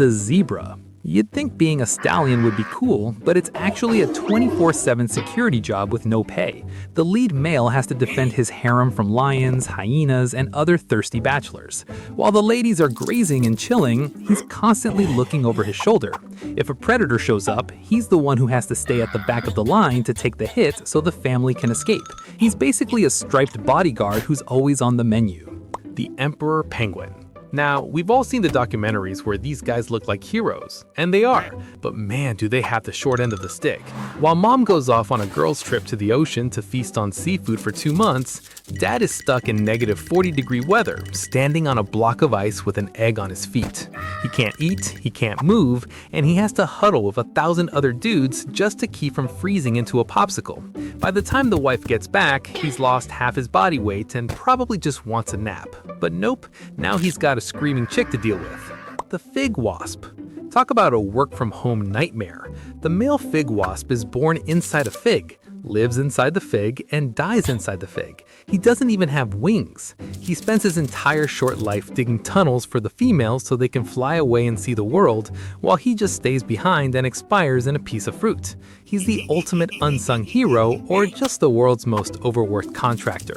The zebra. You'd think being a stallion would be cool, but it's actually a 24/7 security job with no pay. The lead male has to defend his harem from lions, hyenas, and other thirsty bachelors. While the ladies are grazing and chilling, he's constantly looking over his shoulder. If a predator shows up, he's the one who has to stay at the back of the line to take the hit so the family can escape. He's basically a striped bodyguard who's always on the menu. The emperor penguin. Now, we've all seen the documentaries where these guys look like heroes, and they are, but man, do they have the short end of the stick. While mom goes off on a girls' trip to the ocean to feast on seafood for 2 months, dad is stuck in negative 40-degree weather, standing on a block of ice with an egg on his feet. He can't eat, he can't move, and he has to huddle with 1,000 other dudes just to keep from freezing into a popsicle. By the time the wife gets back, he's lost half his body weight and probably just wants a nap. But nope, now he's got a screaming chick to deal with. The Fig Wasp. Talk about a work-from-home nightmare. The male fig wasp is born inside a fig, lives inside the fig, and dies inside the fig. He doesn't even have wings. He spends his entire short life digging tunnels for the females so they can fly away and see the world, while he just stays behind and expires in a piece of fruit. He's the ultimate unsung hero, or just the world's most overworked contractor.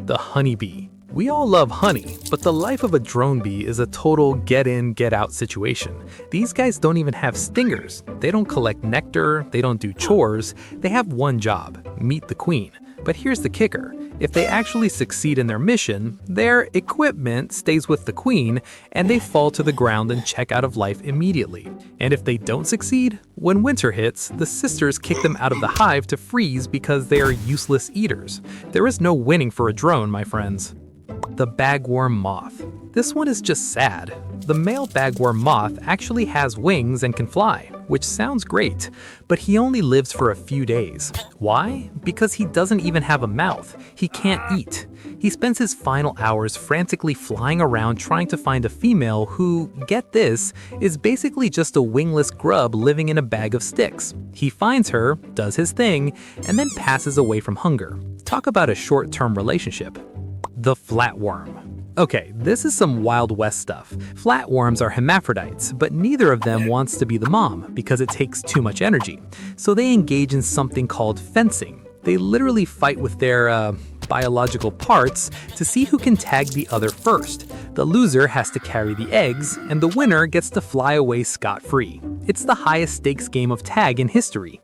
The honeybee. We all love honey, but the life of a drone bee is a total get-in, get-out situation. These guys don't even have stingers. They don't collect nectar, they don't do chores. They have one job: meet the queen. But here's the kicker. If they actually succeed in their mission, their equipment stays with the queen, and they fall to the ground and check out of life immediately. And if they don't succeed, when winter hits, the sisters kick them out of the hive to freeze because they are useless eaters. There is no winning for a drone, my friends. The Bagworm Moth. This one is just sad. The male Bagworm Moth actually has wings and can fly, which sounds great, but he only lives for a few days. Why? Because he doesn't even have a mouth. He can't eat. He spends his final hours frantically flying around trying to find a female who, get this, is basically just a wingless grub living in a bag of sticks. He finds her, does his thing, and then passes away from hunger. Talk about a short-term relationship. The flatworm. Okay, this is some Wild West stuff. Flatworms are hermaphrodites, but neither of them wants to be the mom because it takes too much energy. So they engage in something called fencing. They literally fight with their, biological parts to see who can tag the other first. The loser has to carry the eggs, and the winner gets to fly away scot-free. It's the highest stakes game of tag in history.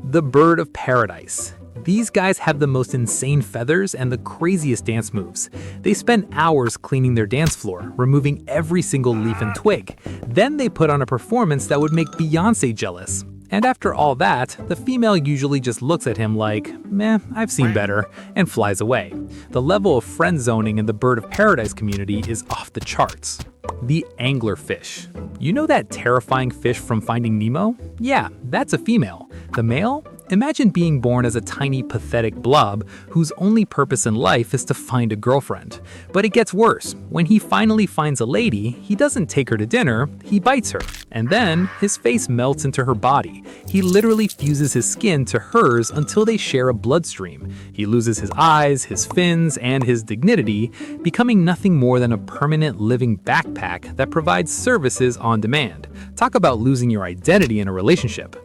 The bird of paradise. These guys have the most insane feathers and the craziest dance moves. They spend hours cleaning their dance floor, removing every single leaf and twig. Then they put on a performance that would make Beyoncé jealous. And after all that, the female usually just looks at him like, meh, I've seen better, and flies away. The level of friend zoning in the bird of paradise community is off the charts. The anglerfish. You know that terrifying fish from Finding Nemo? Yeah, that's a female. The male? Imagine being born as a tiny, pathetic blob whose only purpose in life is to find a girlfriend. But it gets worse. When he finally finds a lady, he doesn't take her to dinner, he bites her. And then, his face melts into her body. He literally fuses his skin to hers until they share a bloodstream. He loses his eyes, his fins, and his dignity, becoming nothing more than a permanent living backpack that provides services on demand. Talk about losing your identity in a relationship.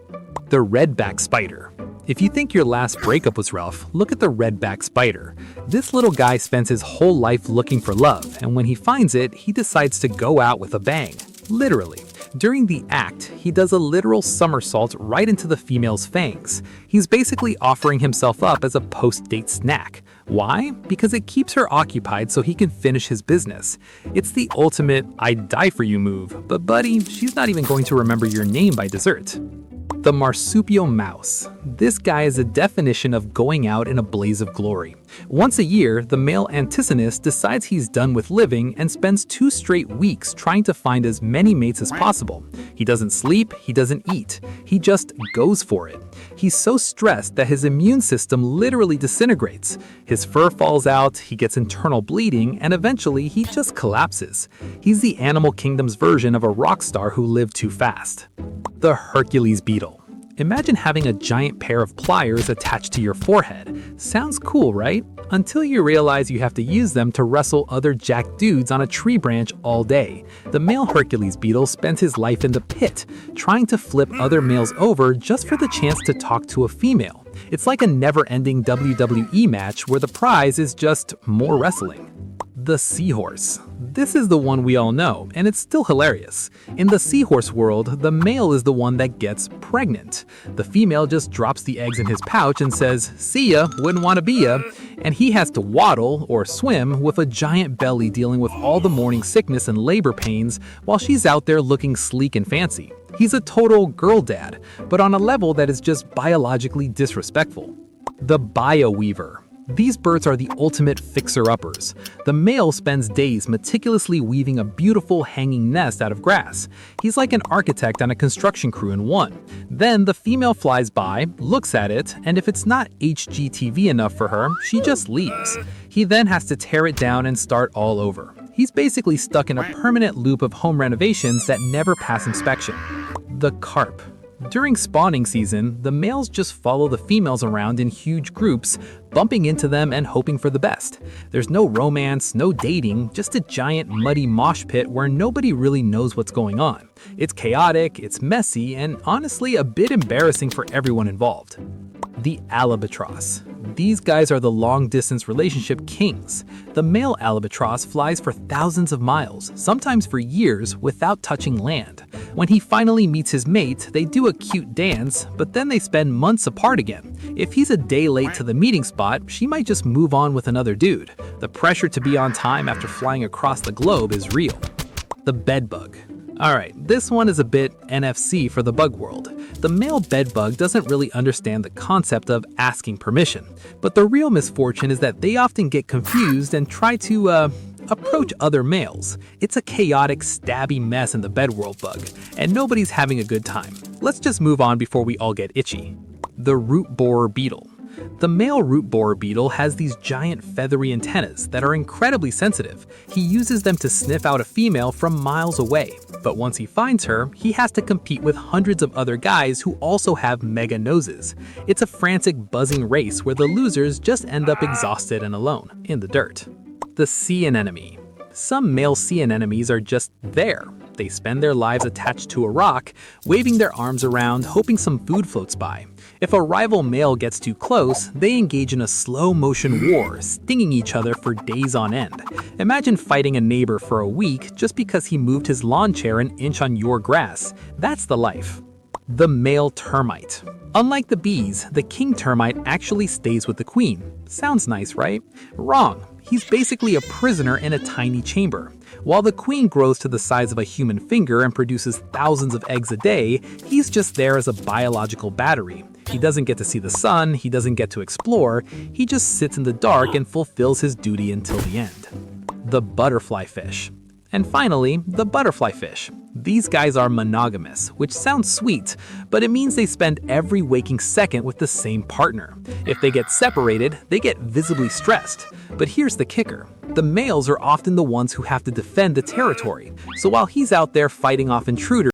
The Redback Spider. If you think your last breakup was rough, look at the Redback Spider. This little guy spends his whole life looking for love, and when he finds it, he decides to go out with a bang. Literally. During the act, he does a literal somersault right into the female's fangs. He's basically offering himself up as a post-date snack. Why? Because it keeps her occupied so he can finish his business. It's the ultimate I'd die for you move, but buddy, she's not even going to remember your name by dessert. The Marsupial Mouse. This guy is a definition of going out in a blaze of glory. Once a year, the male Antigonus decides he's done with living and spends 2 straight weeks trying to find as many mates as possible. He doesn't sleep, he doesn't eat, he just goes for it. He's so stressed that his immune system literally disintegrates. His fur falls out, he gets internal bleeding, and eventually he just collapses. He's the animal kingdom's version of a rock star who lived too fast. The Hercules Beetle. Imagine having a giant pair of pliers attached to your forehead. Sounds cool, right? until you realize you have to use them to wrestle other jacked dudes on a tree branch all day. The male Hercules Beetle spends his life in the pit, trying to flip other males over just for the chance to talk to a female. It's like a never-ending WWE match where the prize is just more wrestling. The Seahorse. This is the one we all know, and it's still hilarious. In the Seahorse world, the male is the one that gets pregnant. The female just drops the eggs in his pouch and says, "See ya, wouldn't wanna be ya," and he has to waddle, or swim, with a giant belly dealing with all the morning sickness and labor pains while she's out there looking sleek and fancy. He's a total girl dad, but on a level that is just biologically disrespectful. The Baya Weaver. These birds are the ultimate fixer-uppers. The male spends days meticulously weaving a beautiful hanging nest out of grass. He's like an architect on a construction crew in one. Then the female flies by, looks at it, and if it's not HGTV enough for her, she just leaves. He then has to tear it down and start all over. He's basically stuck in a permanent loop of home renovations that never pass inspection. The Carp. During spawning season, the males just follow the females around in huge groups, bumping into them and hoping for the best. There's no romance, no dating, just a giant muddy mosh pit where nobody really knows what's going on. It's chaotic, it's messy, and honestly a bit embarrassing for everyone involved. The Albatross. These guys are the long-distance relationship kings. The male albatross flies for thousands of miles, sometimes for years, without touching land. When he finally meets his mate, they do a cute dance, but then they spend months apart again. If he's a day late to the meeting spot, she might just move on with another dude. The pressure to be on time after flying across the globe is real. The Bedbug. Alright, this one is a bit NFC for the bug world. The male bedbug doesn't really understand the concept of asking permission, but the real misfortune is that they often get confused and try to, approach other males. It's a chaotic, stabby mess in the bedworld bug, and nobody's having a good time. Let's just move on before we all get itchy. The root borer beetle. The male root borer beetle has these giant feathery antennas that are incredibly sensitive. He uses them to sniff out a female from miles away. But once he finds her, he has to compete with hundreds of other guys who also have mega noses. It's a frantic, buzzing race where the losers just end up exhausted and alone, in the dirt. The sea anemone. Some male sea anemones are just there. They spend their lives attached to a rock, waving their arms around, hoping some food floats by. If a rival male gets too close, they engage in a slow-motion war, stinging each other for days on end. Imagine fighting a neighbor for a week just because he moved his lawn chair an inch on your grass. That's the life. The male termite. Unlike the bees, the king termite actually stays with the queen. Sounds nice, right? Wrong. He's basically a prisoner in a tiny chamber. While the queen grows to the size of a human finger and produces thousands of eggs a day, he's just there as a biological battery. He doesn't get to see the sun, he doesn't get to explore, he just sits in the dark and fulfills his duty until the end. The butterflyfish. And finally, the butterflyfish. These guys are monogamous, which sounds sweet, but it means they spend every waking second with the same partner. If they get separated, they get visibly stressed. But here's the kicker. The males are often the ones who have to defend the territory. So while he's out there fighting off intruders,